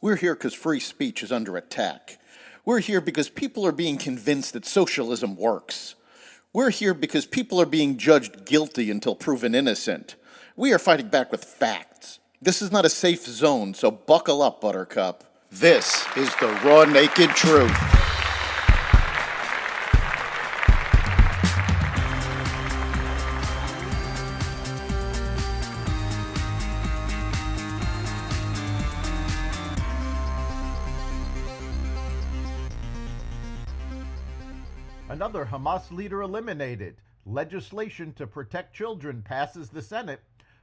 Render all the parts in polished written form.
We're here because free speech is under attack. We're here because people are being convinced that socialism works. We're here because people are being judged guilty until proven innocent. We are fighting back with facts. This is not a safe zone, so buckle up, Buttercup. This is the raw, naked truth. Another Hamas leader eliminated. Legislation to protect children passes the Senate.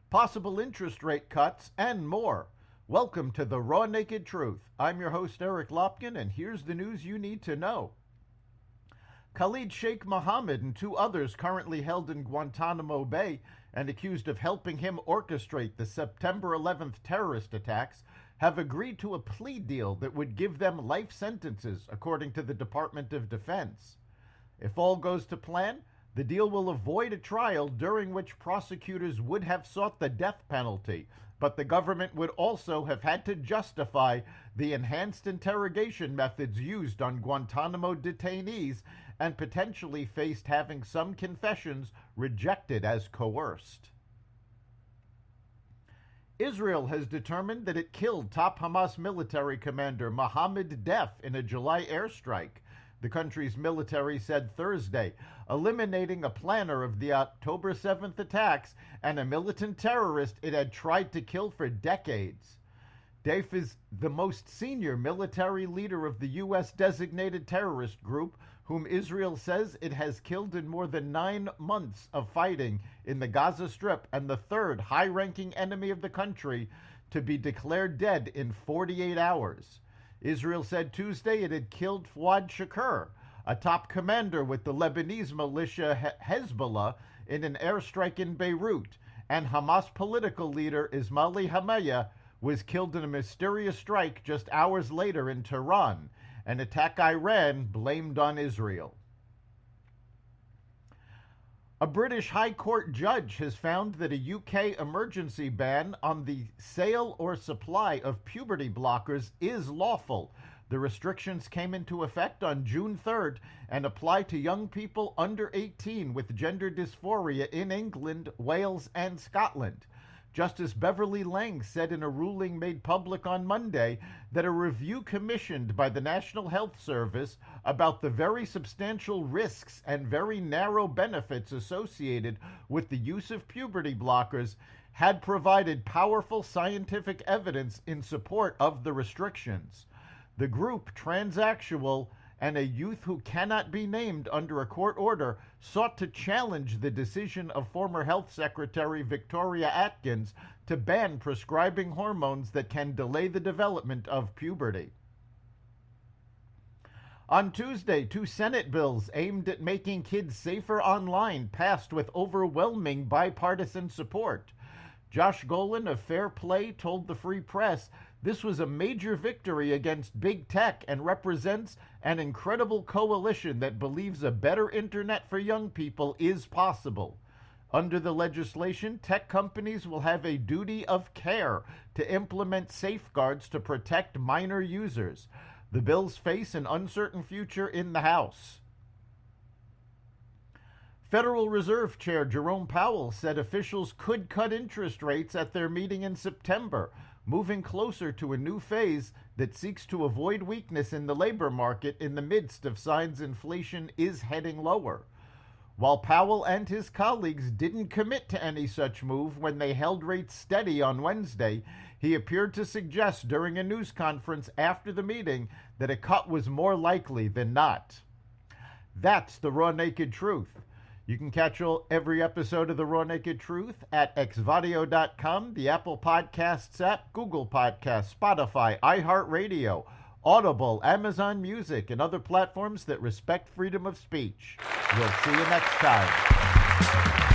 Possible interest rate cuts and more. Welcome to the Raw Naked Truth. I'm your host, Eric Lopkin, and here's the news you need to know. Khalid Sheikh Mohammed and two others currently held in Guantanamo Bay and accused of helping him orchestrate the September 11th terrorist attacks have agreed to a plea deal that would give them life sentences, according to the Department of Defense. If all goes to plan, the deal will avoid a trial during which prosecutors would have sought the death penalty, but the government would also have had to justify the enhanced interrogation methods used on Guantanamo detainees and potentially faced having some confessions rejected as coerced. Israel has determined that it killed top Hamas military commander Mohammed Deif in a July airstrike, the country's military said Thursday, eliminating a planner of the October 7th attacks and a militant terrorist it had tried to kill for decades. Deif is the most senior military leader of the U.S. designated terrorist group, whom Israel says it has killed in more than 9 months of fighting in the Gaza Strip, and the third high-ranking enemy of the country to be declared dead in 48 hours. Israel said Tuesday it had killed Fouad Shakur, a top commander with the Lebanese militia Hezbollah, in an airstrike in Beirut, and Hamas political leader Ismaili Haniyeh was killed in a mysterious strike just hours later in Tehran, an attack Iran blamed on Israel. A British High Court judge has found that a UK emergency ban on the sale or supply of puberty blockers is lawful. The restrictions came into effect on June 3rd and apply to young people under 18 with gender dysphoria in England, Wales, and Scotland. Justice Beverly Lang said in a ruling made public on Monday that a review commissioned by the National Health Service about the very substantial risks and very narrow benefits associated with the use of puberty blockers had provided powerful scientific evidence in support of the restrictions. The group, Transaxual, and a youth who cannot be named under a court order, sought to challenge the decision of former Health Secretary Victoria Atkins to ban prescribing hormones that can delay the development of puberty. On Tuesday, 2 Senate bills aimed at making kids safer online passed with overwhelming bipartisan support. Josh Golan of Fair Play told the Free Press this was a major victory against big tech and represents an incredible coalition that believes a better internet for young people is possible. Under the legislation, tech companies will have a duty of care to implement safeguards to protect minor users. The bills face an uncertain future in the House. Federal Reserve Chair Jerome Powell said officials could cut interest rates at their meeting in September, moving closer to a new phase that seeks to avoid weakness in the labor market in the midst of signs inflation is heading lower. While Powell and his colleagues didn't commit to any such move when they held rates steady on Wednesday, he appeared to suggest during a news conference after the meeting that a cut was more likely than not. That's the Raw Naked Truth. You can catch every episode of The Raw Naked Truth at xvadio.com, the Apple Podcasts app, Google Podcasts, Spotify, iHeartRadio, Audible, Amazon Music, and other platforms that respect freedom of speech. We'll see you next time.